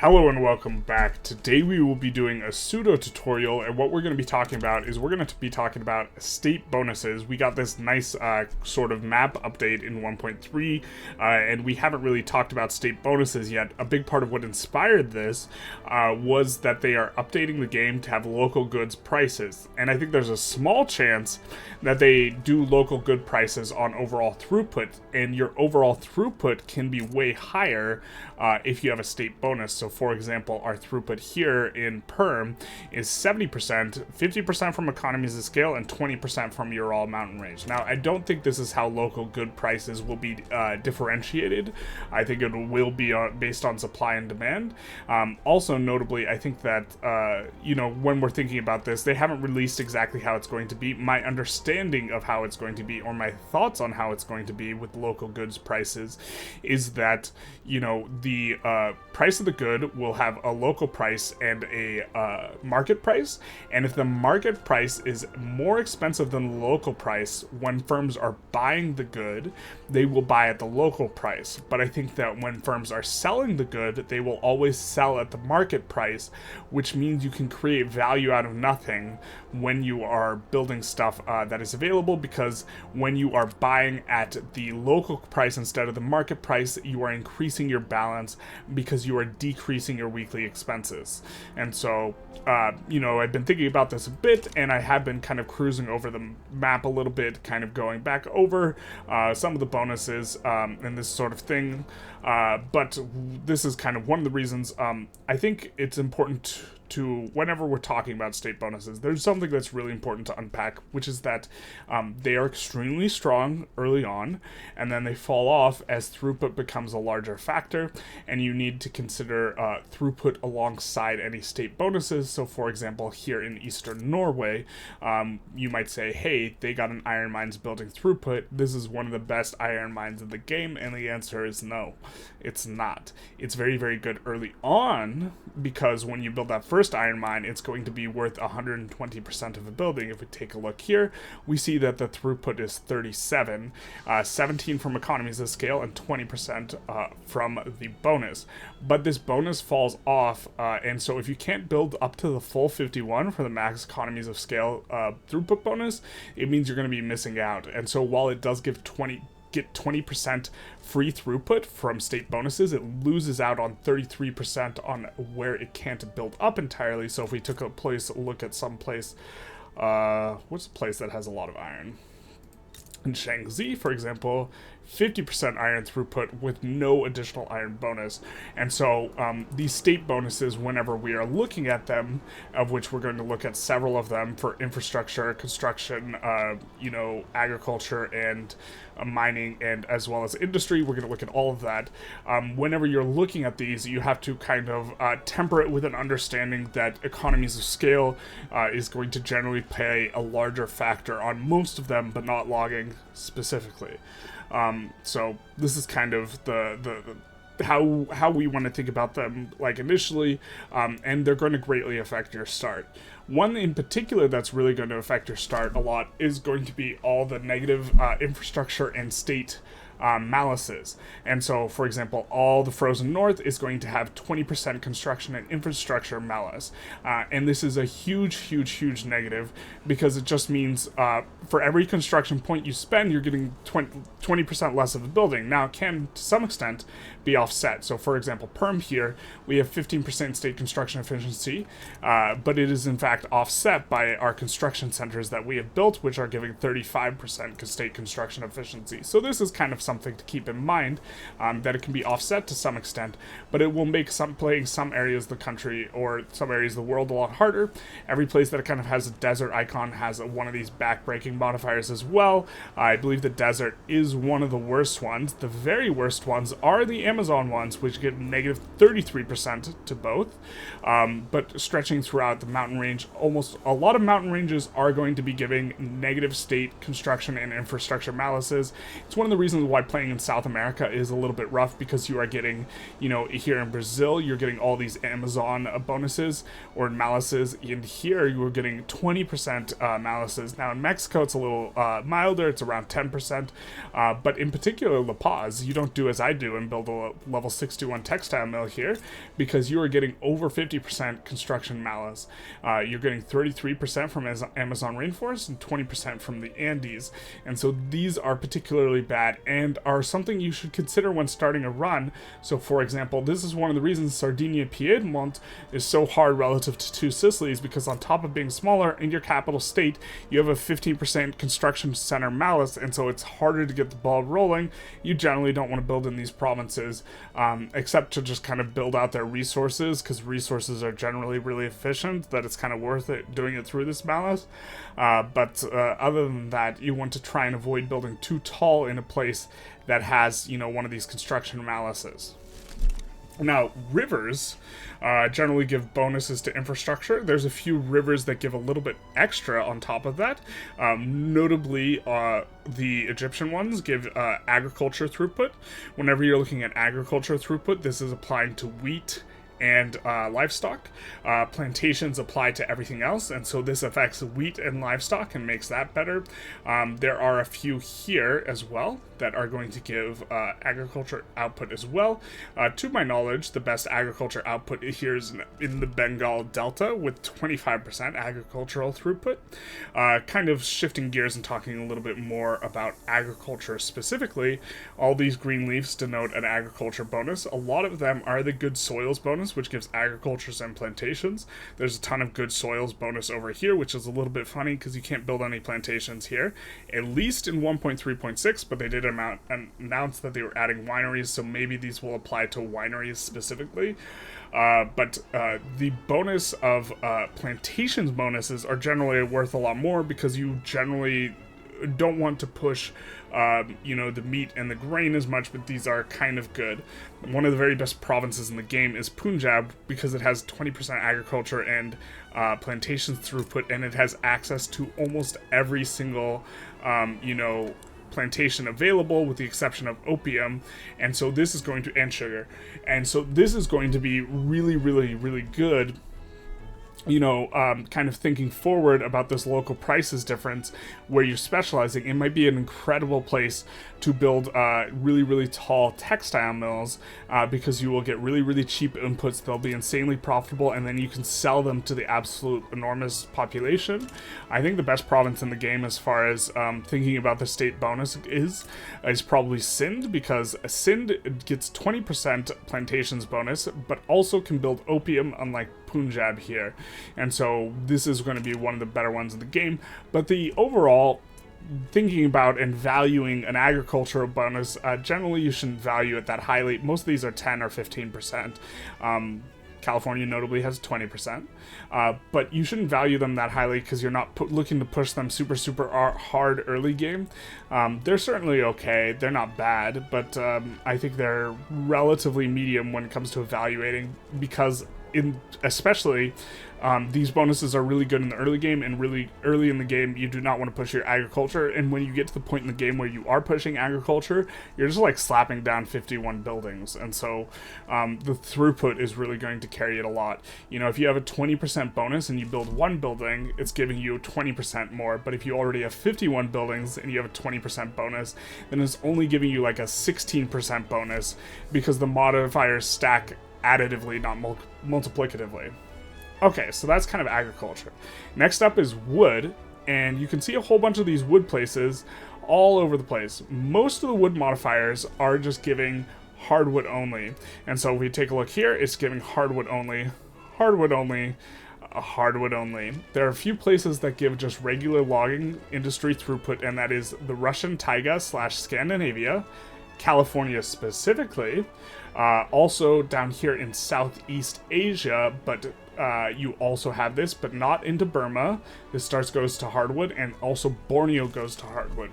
Hello and welcome back. Today we will be doing a pseudo tutorial, and what we're going to be talking about is we're going to be talking about state bonuses. We got this nice sort of map update in 1.3, and we haven't really talked about state bonuses yet. A big part of what inspired this was that they are updating the game to have local goods prices, and I think there's a small chance that they do local good prices on overall throughput, and your overall throughput can be way higher if you have a state bonus. So for example, our throughput here in Perm is 70%, 50% from economies of scale, and 20% from your all mountain range. Now, I don't think this is how local good prices will be differentiated. I think it will be based on supply and demand. Also, notably, I think that, when we're thinking about this, they haven't released exactly how it's going to be. My understanding of how it's going to be, or my thoughts on how it's going to be with local goods prices, is that, the price of the good will have a local price and a market price, and if the market price is more expensive than the local price, when firms are buying the good, they will buy at the local price. But I think that when firms are selling the good, they will always sell at the market price, which means you can create value out of nothing when you are building stuff that is available, because when you are buying at the local price instead of the market price, you are increasing your balance because you are decreasing your weekly expenses. And so, I've been thinking about this a bit, and I have been kind of cruising over the map a little bit, kind of going back over some of the bonuses and this sort of thing. But this is kind of one of the reasons I think it's important to, whenever we're talking about state bonuses, there's something that's really important to unpack, which is that they are extremely strong early on, and then they fall off as throughput becomes a larger factor, and you need to consider throughput alongside any state bonuses. So for example, here in Eastern Norway, you might say, hey, they got an iron mines building throughput. This is one of the best iron mines in the game, and the answer is no, it's not. It's very, very good early on, because when you build that first iron mine, it's going to be worth 120% of a building. If we take a look here, we see that the throughput is 37, 17 from economies of scale, and 20% from the bonus. But this bonus falls off, and so if you can't build up to the full 51 for the max economies of scale throughput bonus, it means you're going to be missing out. And so while it does get 20% free throughput from state bonuses, it loses out on 33% on where it can't build up entirely. So if we took a look at some place, what's a place that has a lot of iron? In Shaanxi, for example, 50% iron throughput with no additional iron bonus. And so these state bonuses, whenever we are looking at them, of which we're going to look at several of them for infrastructure, construction, agriculture, and mining, and as well as industry, we're going to look at all of that. Whenever you're looking at these, you have to kind of temper it with an understanding that economies of scale is going to generally play a larger factor on most of them, but not logging specifically. So this is kind of the how we want to think about them, like initially, and they're going to greatly affect your start. One in particular that's really going to affect your start a lot is going to be all the negative infrastructure and state Maluses. And so, for example, all the Frozen North is going to have 20% construction and infrastructure malus. And this is a huge, huge, huge negative, because it just means for every construction point you spend, you're getting 20% less of a building. Now, it can, to some extent, be offset. So, for example, Perm here, we have 15% state construction efficiency, but it is in fact offset by our construction centers that we have built, which are giving 35% state construction efficiency. So this is kind of something to keep in mind, that it can be offset to some extent, but it will make playing some areas of the country or some areas of the world a lot harder. Every place that kind of has a desert icon has one of these backbreaking modifiers as well. I believe the desert is one of the worst ones. The very worst ones are the Amazon ones, which get negative 33% to both, but stretching throughout the mountain range, almost a lot of mountain ranges are going to be giving negative state construction and infrastructure maluses. It's one of the reasons why playing in South America is a little bit rough, because you are getting, here in Brazil, you're getting all these Amazon bonuses or maluses, and here you are getting 20% maluses. Now in Mexico, it's a little milder. It's around 10%. But in particular, La Paz, you don't do as I do and build a level 61 textile mill here, because you are getting over 50% construction malus. You're getting 33% from Amazon rainforest and 20% from the Andes. And so these are particularly bad and are something you should consider when starting a run. So for example, this is one of the reasons Sardinia Piedmont is so hard relative to Two Sicilies, because on top of being smaller in your capital state, you have a 15% construction center malus, and so it's harder to get the ball rolling. You generally don't want to build in these provinces, except to just kind of build out their resources, because resources are generally really efficient, that it's kind of worth it doing it through this malus. But other than that, you want to try and avoid building too tall in a place that has, you know, one of these construction maluses. Now, rivers generally give bonuses to infrastructure. There's a few rivers that give a little bit extra on top of that. Notably, the Egyptian ones give agriculture throughput. Whenever you're looking at agriculture throughput, this is applying to wheat and livestock. Plantations apply to everything else, and so this affects wheat and livestock and makes that better. There are a few here as well that are going to give agriculture output as well. To my knowledge, the best agriculture output here is in the Bengal Delta with 25% agricultural throughput. Kind of shifting gears and talking a little bit more about agriculture specifically, all these green leaves denote an agriculture bonus. A lot of them are the good soils bonus, which gives agricultures and plantations. There's a ton of good soils bonus over here, which is a little bit funny because you can't build any plantations here, at least in 1.3.6, but they did announce that they were adding wineries, so maybe these will apply to wineries specifically. But the bonus of plantations bonuses are generally worth a lot more, because you generally don't want to push the meat and the grain as much, but these are kind of good. One of the very best provinces in the game is Punjab, because it has 20% agriculture and plantations throughput, and it has access to almost every single plantation available, with the exception of opium, and so this is going to, and sugar, and so this is going to be really, really, really good. Kind of thinking forward about this local prices difference where you're specializing, it might be an incredible place to build really, really tall textile mills, because you will get really, really cheap inputs. They'll be insanely profitable, and then you can sell them to the absolute enormous population. I think the best province in the game as far as thinking about the state bonus is probably Sindh, because Sindh gets 20% plantations bonus, but also can build opium, unlike Punjab here. And so this is going to be one of the better ones in the game. But the overall, thinking about and valuing an agricultural bonus, generally you shouldn't value it that highly. Most of these are 10 or 15%. California notably has 20%, but you shouldn't value them that highly because you're not looking to push them super, super hard early game. They're certainly okay. They're not bad, but I think they're relatively medium when it comes to evaluating, because especially these bonuses are really good in the early game, and really early in the game you do not want to push your agriculture, and when you get to the point in the game where you are pushing agriculture, you're just like slapping down 51 buildings, and so the throughput is really going to carry it a lot. If you have a 20% bonus and you build one building, it's giving you 20% more, but if you already have 51 buildings and you have a 20% bonus, then it's only giving you like a 16% bonus, because the modifiers stack additively, not multiplicatively. Okay, so that's kind of agriculture. Next up is wood, and you can see a whole bunch of these wood places all over the place. Most of the wood modifiers are just giving hardwood only, and so if we take a look here, it's giving hardwood only, hardwood only, hardwood only. There are a few places that give just regular logging industry throughput, and that is the Russian taiga / Scandinavia, California specifically, also down here in Southeast Asia, but you also have this, but not into Burma. This goes to hardwood, and also Borneo goes to hardwood.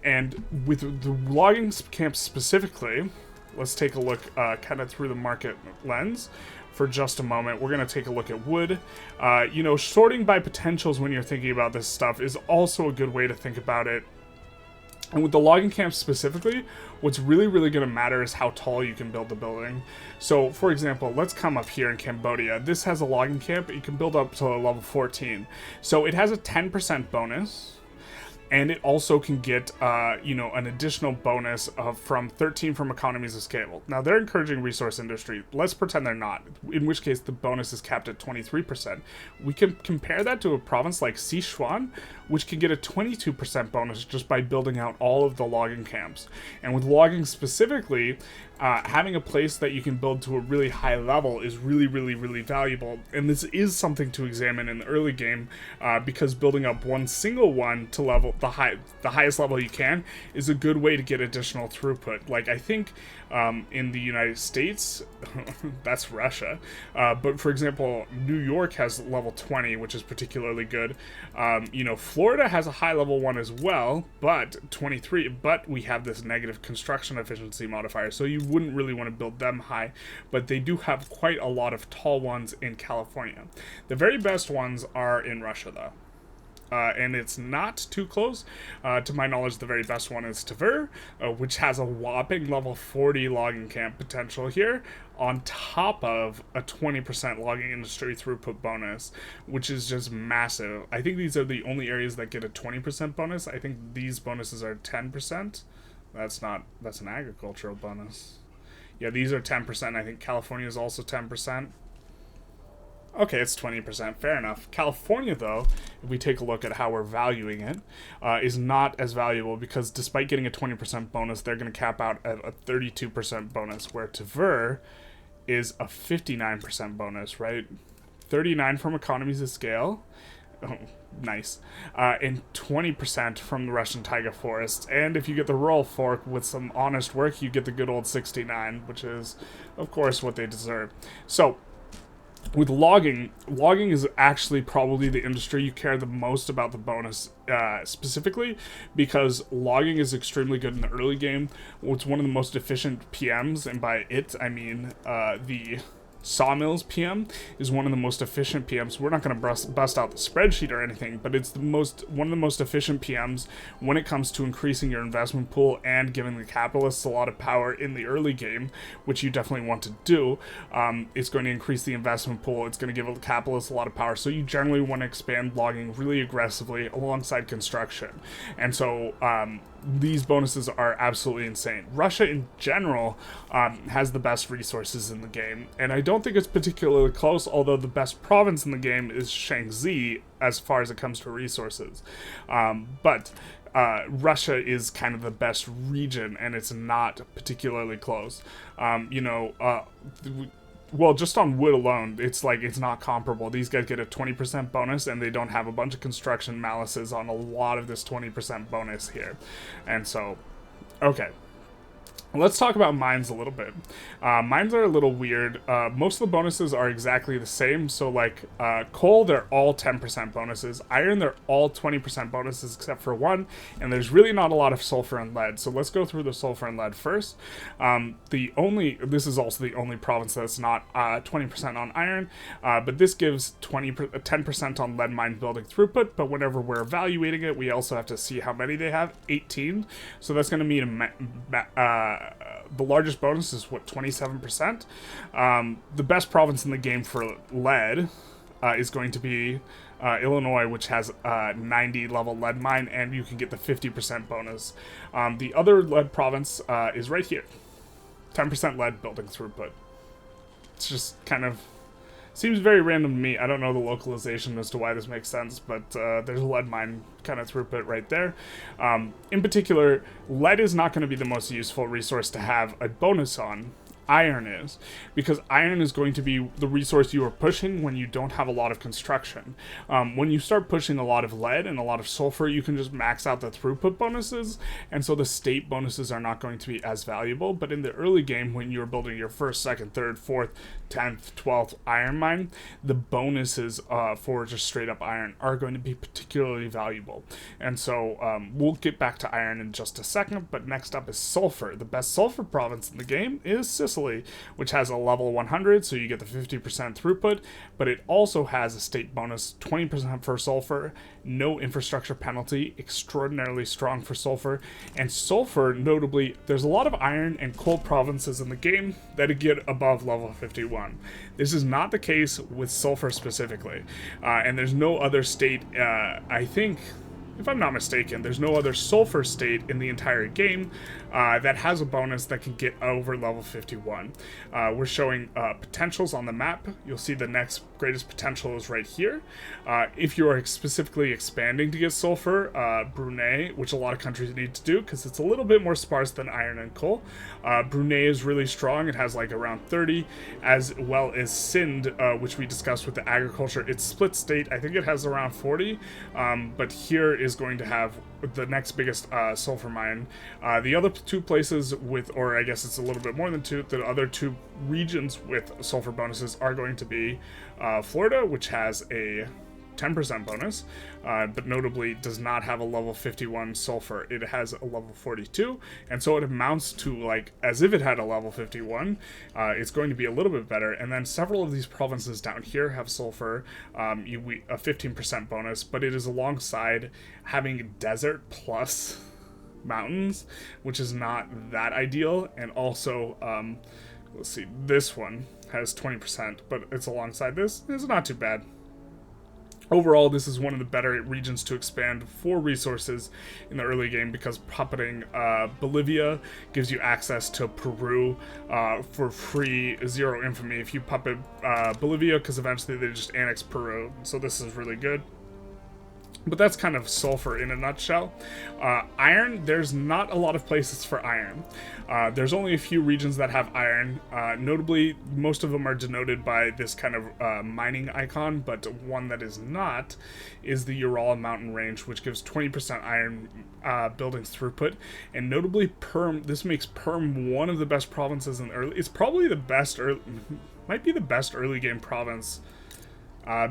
And with the logging camps specifically, let's take a look kind of through the market lens for just a moment. We're going to take a look at wood. Sorting by potentials when you're thinking about this stuff is also a good way to think about it. And with the logging camps specifically, what's really, really going to matter is how tall you can build the building. So, for example, let's come up here in Cambodia. This has a logging camp. You can build up to level 14. So it has a 10% bonus. and it also can get, you know, an additional bonus of from 13 from economies of scale. Now, they're encouraging resource industry. Let's pretend they're not, in which case the bonus is capped at 23%. We can compare that to a province like Sichuan, which can get a 22% bonus just by building out all of the logging camps. And with logging specifically, having a place that you can build to a really high level is really, really, really valuable. And this is something to examine in the early game, because building up one single one to level the highest level you can is a good way to get additional throughput. Like, I think in the United States, that's Russia, but for example, New York has level 20, which is particularly good. You know, Florida has a high level one as well, but 23, but we have this negative construction efficiency modifier, so you wouldn't really want to build them high, but they do have quite a lot of tall ones in California. The very best ones are in Russia, though. And it's not too close. To my knowledge, the very best one is Tver, which has a whopping level 40 logging camp potential here, on top of a 20% logging industry throughput bonus, which is just massive. I think these are the only areas that get a 20% bonus. I think these bonuses are 10%. That's an agricultural bonus. Yeah, these are 10%. I think California is also 10%. Okay, it's 20%. Fair enough. California, though, if we take a look at how we're valuing it, is not as valuable because despite getting a 20% bonus, they're going to cap out at a 32% bonus, where Tver is a 59% bonus, right? 39 from economies of scale. Oh, nice. And 20% from the Russian taiga forests. And if you get the rural fork with some honest work, you get the good old 69, which is, of course, what they deserve. So, with logging is actually probably the industry you care the most about the bonus, specifically because logging is extremely good in the early game. It's one of the most efficient PMs, and by it I mean the Sawmills PM is one of the most efficient PMs. We're not going to bust out the spreadsheet or anything, but it's one of the most efficient PMs when it comes to increasing your investment pool and giving the capitalists a lot of power in the early game, which you definitely want to do. It's going to increase the investment pool. It's going to give the capitalists a lot of power. So you generally want to expand logging really aggressively alongside construction. And so these bonuses are absolutely insane. Russia in general has the best resources in the game, and I don't think it's particularly close, although the best province in the game is Shaanxi as far as it comes to resources. But Russia is kind of the best region, and it's not particularly close. Well, just on wood alone, it's not comparable. These guys get a 20% bonus, and they don't have a bunch of construction Maluses on a lot of this 20% bonus here. And so, okay. Let's talk about mines a little bit. Mines are a little weird. Most of the bonuses are exactly the same. So like coal, they're all 10% bonuses. Iron, they're all 20% bonuses except for one. And there's really not a lot of sulfur and lead. So let's go through the sulfur and lead first. This is also the only province that's not 20% on iron. But this gives 10% on lead mine building throughput. But whenever we're evaluating it, we also have to see how many they have. 18. So that's going to mean the largest bonus is, 27%? The best province in the game for lead is going to be Illinois, which has 90 level lead mine, and you can get the 50% bonus. The other lead province is right here. 10% lead building throughput. It's just kind of seems very random to me. I don't know the localization as to why this makes sense, but there's a lead mine kind of throughput right there. In particular, lead is not going to be the most useful resource to have a bonus on. Iron is, because iron is going to be the resource you are pushing when you don't have a lot of construction. When you start pushing a lot of lead and a lot of sulfur, you can just max out the throughput bonuses, and so the state bonuses are not going to be as valuable. But in the early game, when you're building your first, second, third, fourth, 10th, 12th iron mine, the bonuses for just straight up iron are going to be particularly valuable. And so we'll get back to iron in just a second, but next up is sulfur. The best sulfur province in the game is Sicily, which has a level 100, so you get the 50% throughput, but it also has a state bonus, 20% for sulfur, no infrastructure penalty, extraordinarily strong for sulfur, and sulfur, notably, there's a lot of iron and coal provinces in the game that get above level 51. This is not the case with sulfur specifically, and there's no other state, I think, if I'm not mistaken, there's no other sulfur state in the entire game that has a bonus that can get over level 51. We're showing potentials on the map. You'll see the next greatest potential is right here. If you are specifically expanding to get sulfur, Brunei, which a lot of countries need to do because it's a little bit more sparse than iron and coal. Brunei is really strong. It has like around 30, as well as Sind, which we discussed with the agriculture. It's split state. I think it has around 40, but here is going to have the next biggest sulfur mine. The other two places with, or I guess it's a little bit more than two, the other two regions with sulfur bonuses are going to be Florida, which has a 10% bonus, but notably does not have a level 51 sulfur. It has a level 42, and so it amounts to like as if it had a level 51. It's going to be a little bit better. And then several of these provinces down here have sulfur, a 15% bonus, but it is alongside having desert plus mountains, which is not that ideal. And also, let's see, this one has 20%, but it's alongside this. It's not too bad. Overall, this is one of the better regions to expand for resources in the early game because puppeting Bolivia gives you access to Peru for free, 0 infamy if you puppet Bolivia, because eventually they just annex Peru. So this is really good. But that's kind of sulfur in a nutshell. Iron, there's not a lot of places for iron. There's only a few regions that have iron. Notably, most of them are denoted by this kind of mining icon, but one that is not is the Ural mountain range, which gives 20% iron buildings throughput. And notably, Perm, this makes Perm one of the best provinces in the early. It's probably the best, might be the best early game province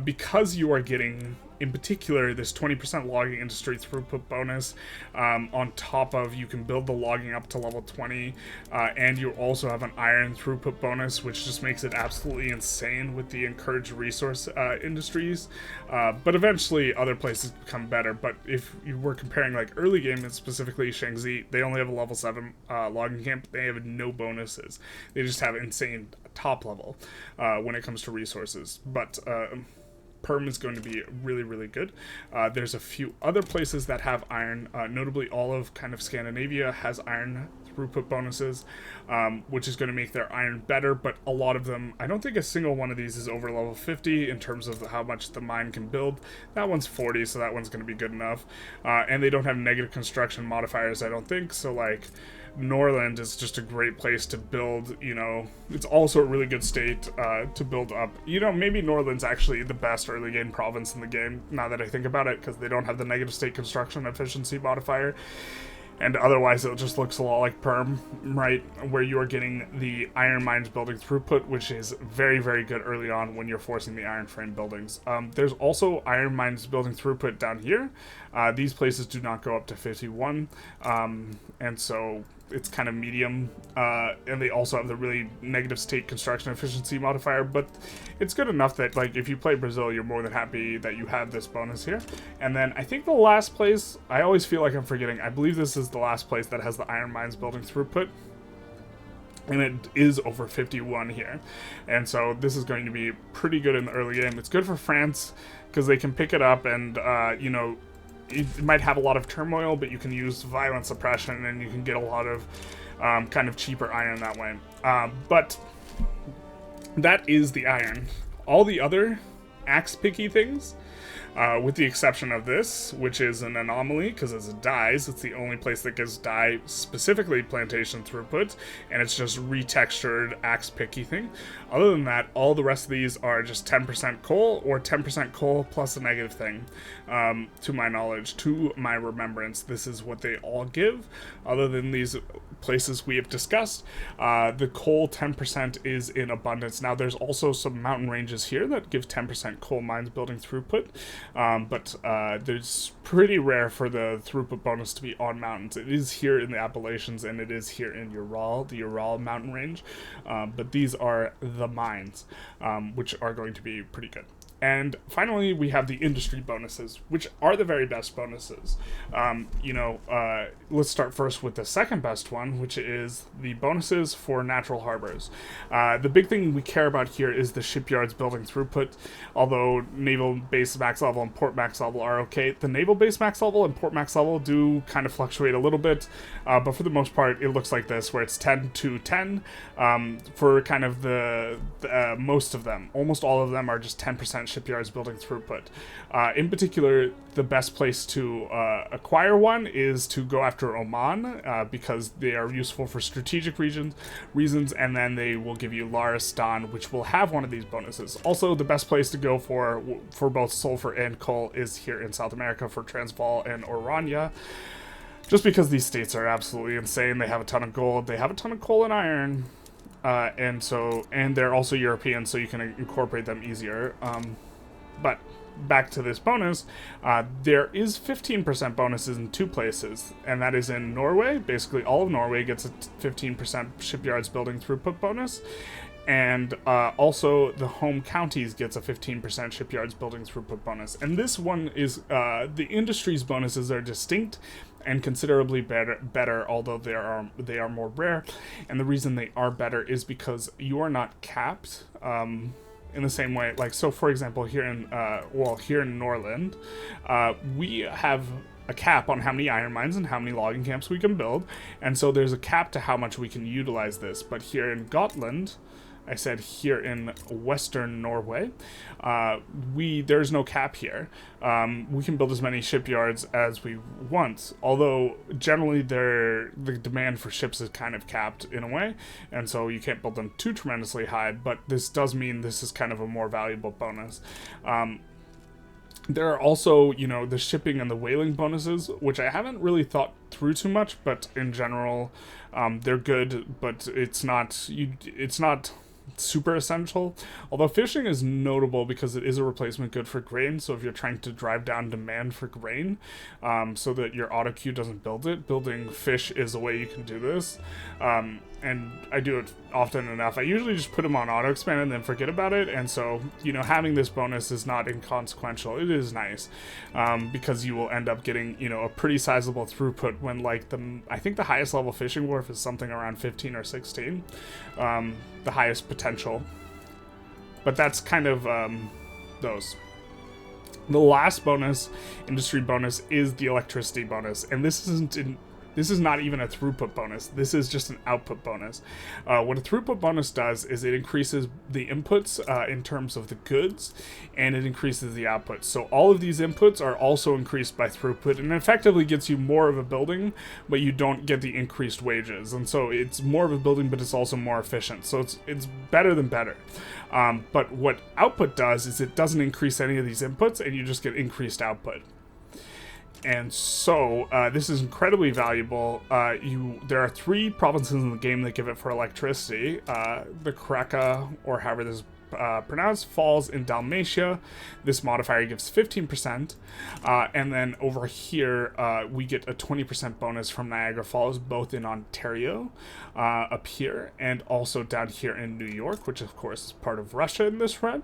because you are getting, in particular, this 20% logging industry throughput bonus. On top of, you can build the logging up to level 20, and you also have an iron throughput bonus, which just makes it absolutely insane with the encouraged resource industries. But eventually, other places become better. But if you were comparing like early game, and specifically Shaanxi, they only have a level 7 logging camp. They have no bonuses. They just have insane top level when it comes to resources. But Perm is going to be really, really good. There's a few other places that have iron, notably all of kind of Scandinavia has iron throughput bonuses, which is going to make their iron better, but a lot of them, I don't think a single one of these is over level 50 in terms of how much the mine can build. That one's 40, so that one's going to be good enough. And they don't have negative construction modifiers, I don't think, so like Norland is just a great place to build. You know, it's also a really good state to build up. You know, maybe Norland's actually the best early game province in the game, now that I think about it, because they don't have the negative state construction efficiency modifier. And otherwise, it just looks a lot like Perm, right? Where you are getting the iron mines building throughput, which is very, very good early on when you're forcing the iron frame buildings. There's also iron mines building throughput down here. These places do not go up to 51, and so it's kind of medium, and they also have the really negative state construction efficiency modifier, but it's good enough that, like, if you play Brazil, you're more than happy that you have this bonus here. And then I think the last place, I always feel like I'm forgetting, I believe this is the last place that has the iron mines building throughput, and it is over 51 here. And so this is going to be pretty good in the early game. It's good for France because they can pick it up and, you know, it might have a lot of turmoil, but you can use violent suppression and you can get a lot of kind of cheaper iron that way. But that is the iron. All the other axe picky things, with the exception of this, which is an anomaly because it's dyes. It's the only place that gives dye specifically plantation throughput, and it's just retextured axe picky thing. Other than that, all the rest of these are just 10% coal or 10% coal plus a negative thing. To my knowledge, to my remembrance, this is what they all give. Other than these places we have discussed, the coal 10% is in abundance. Now there's also some mountain ranges here that give 10% coal mines building throughput, but there's pretty rare for the throughput bonus to be on mountains. It is here in the Appalachians and it is here in Ural, the Ural mountain range, but these are the mines, which are going to be pretty good. And finally, we have the industry bonuses, which are the very best bonuses. Let's start first with the second best one, which is the bonuses for natural harbors. The big thing we care about here is the shipyards building throughput. Although naval base max level and port max level are okay, the naval base max level and port max level do kind of fluctuate a little bit, but for the most part, it looks like this, where it's 10 to 10 for kind of the most of them. Almost all of them are just 10% shipyards building throughput. In particular, the best place to acquire one is to go after Oman, because they are useful for strategic reasons, and then they will give you Laristan, which will have one of these bonuses. Also, the best place to go for both sulfur and coal is here in South America for Transvaal and Orania, just because these states are absolutely insane. They have a ton of gold, they have a ton of coal and iron, and they're also European, so you can incorporate them easier. But back to this bonus, there is 15% bonuses in two places, and that is in Norway. Basically, all of Norway gets a 15% shipyards building throughput bonus, and also the home counties gets a 15% shipyards building throughput bonus. And this one is the industry's bonuses are distinct and considerably better, although they are more rare. And the reason they are better is because you are not capped in the same way. Like, so for example, here in Norland, we have a cap on how many iron mines and how many logging camps we can build, and so there's a cap to how much we can utilize this. But here in Gotland, I said here in Western Norway, there's no cap here. We can build as many shipyards as we want, although generally the demand for ships is kind of capped in a way, and so you can't build them too tremendously high, but this does mean this is kind of a more valuable bonus. There are also, the shipping and the whaling bonuses, which I haven't really thought through too much, but in general, they're good, but it's not super essential. Although fishing is notable because it is a replacement good for grain, so if you're trying to drive down demand for grain, so that your auto queue doesn't build it, building fish is a way you can do this. And I do it often enough. I usually just put them on auto expand and then forget about it, and so, having this bonus is not inconsequential. It is nice, because you will end up getting, a pretty sizable throughput when, I think the highest level fishing wharf is something around 15 or 16, the highest potential. But that's kind of, those. The last bonus, industry bonus, is the electricity bonus, and this is not even a throughput bonus. This is just an output bonus. What a throughput bonus does is it increases the inputs in terms of the goods, and it increases the output. So all of these inputs are also increased by throughput, and effectively gets you more of a building, but you don't get the increased wages. And so it's more of a building, but it's also more efficient. So it's better than better. But what output does is it doesn't increase any of these inputs, and you just get increased output. And so, this is incredibly valuable. There are 3 provinces in the game that give it for electricity. The Kraka, or however this is pronounced, falls in Dalmatia. This modifier gives 15%. And then over here, we get a 20% bonus from Niagara Falls, both in Ontario, up here, and also down here in New York, which of course is part of Russia in this run.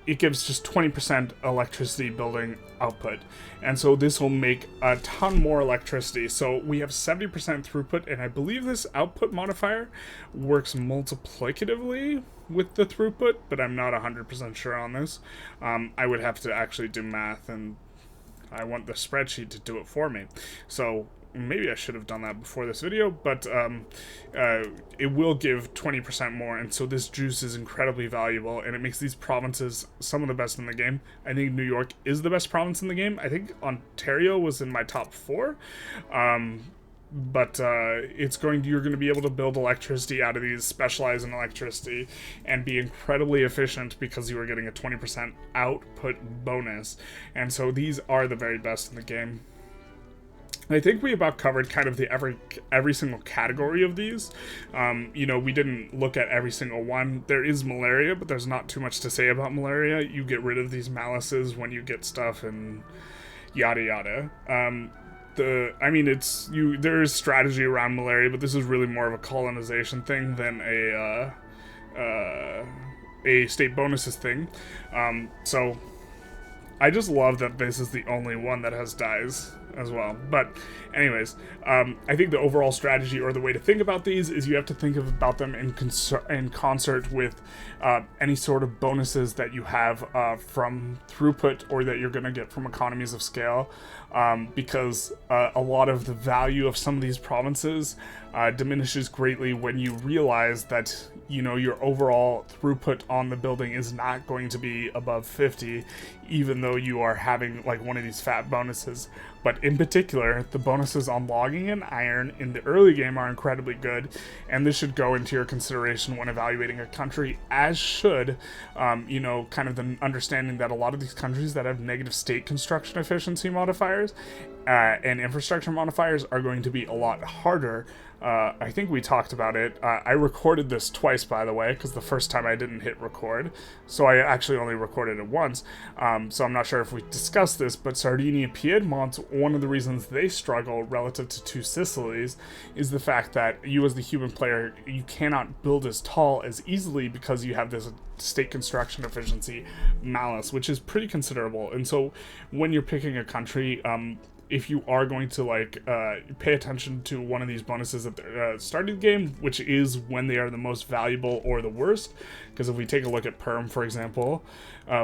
It gives just 20% electricity building output. And so this will make a ton more electricity. So we have 70% throughput, and I believe this output modifier works multiplicatively with the throughput, but I'm not 100% sure on this. I would have to actually do math, and I want the spreadsheet to do it for me. So maybe I should have done that before this video, but it will give 20% more, and so this juice is incredibly valuable, and it makes these provinces some of the best in the game. I think New York is the best province in the game. I think Ontario was in my top 4, but you're going to be able to build electricity out of these, specialize in electricity, and be incredibly efficient because you are getting a 20% output bonus, and so these are the very best in the game. I think we about covered kind of the every single category of these. We didn't look at every single one. There is malaria, but there's not too much to say about malaria. You get rid of these Maluses when you get stuff, and yada yada. There is strategy around malaria, but this is really more of a colonization thing than a state bonuses thing. So I just love that this is the only one that has dies as well. But anyways, I think the overall strategy or the way to think about these is you have to think about them in concert with any sort of bonuses that you have from throughput or that you're going to get from economies of scale, because a lot of the value of some of these provinces diminishes greatly when you realize that, you know, your overall throughput on the building is not going to be above 50, even though you are having like one of these fat bonuses. But in particular, the bonuses on logging and iron in the early game are incredibly good, and this should go into your consideration when evaluating a country, as should, you know, kind of the understanding that a lot of these countries that have negative state construction efficiency modifiers and infrastructure modifiers are going to be a lot harder. I think we talked about it. I recorded this twice, by the way, because the first time I didn't hit record, so I actually only recorded it once. So I'm not sure if we discussed this, but Sardinia Piedmont, one of the reasons they struggle relative to Two Sicilies is the fact that you as the human player, you cannot build as tall as easily because you have this state construction efficiency malus, which is pretty considerable. And so when you're picking a country, if you are going to like pay attention to one of these bonuses at the start of the game, which is when they are the most valuable or the worst, because if we take a look at Perm, for example,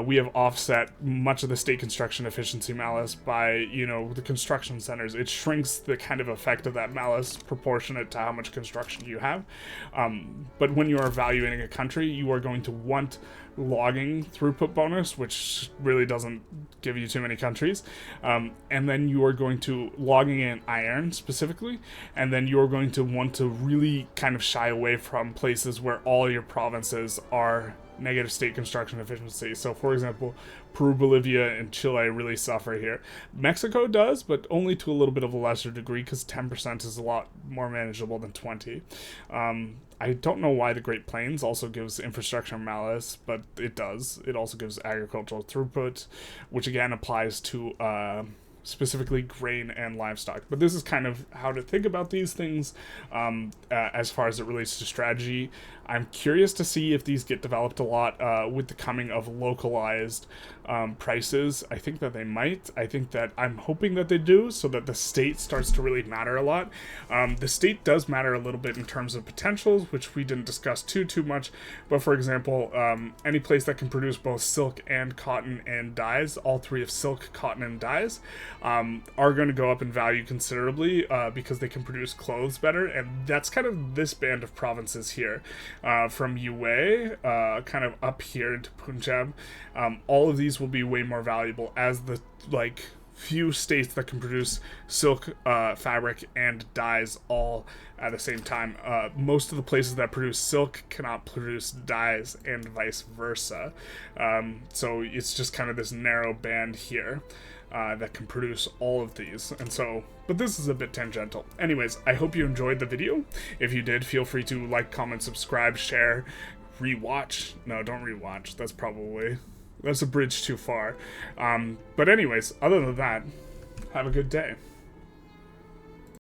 we have offset much of the state construction efficiency malus by, you know, the construction centers. It shrinks the kind of effect of that malus proportionate to how much construction you have. But when you are evaluating a country, you are going to want logging throughput bonus, which really doesn't give you too many countries, and then you are going to logging in iron specifically, and then you're going to want to really kind of shy away from places where all your provinces are negative state construction efficiency. So for example, Peru, Bolivia, and Chile really suffer here. Mexico does, but only to a little bit of a lesser degree, because 10% is a lot more manageable than 20. I don't know why the Great Plains also gives infrastructure malus, but it does. It also gives agricultural throughput, which again applies to specifically grain and livestock. But this is kind of how to think about these things as far as it relates to strategy. I'm curious to see if these get developed a lot with the coming of localized prices. I think that they might. I think that I'm hoping that they do, so that the state starts to really matter a lot. The state does matter a little bit in terms of potentials, which we didn't discuss too much. But for example, any place that can produce both silk and cotton and dyes, all three of silk, cotton, and dyes, are going to go up in value considerably because they can produce clothes better. And that's kind of this band of provinces here. From Yue, kind of up here into Punjab, all of these will be way more valuable as the like few states that can produce silk, fabric, and dyes all at the same time. Most of the places that produce silk cannot produce dyes, and vice versa. So it's just kind of this narrow band here that can produce all of these. And so, but this is a bit tangential. Anyways, I hope you enjoyed the video. If you did, feel free to like, comment, subscribe, share, rewatch. No, don't rewatch. That's a bridge too far. But anyways, other than that, have a good day.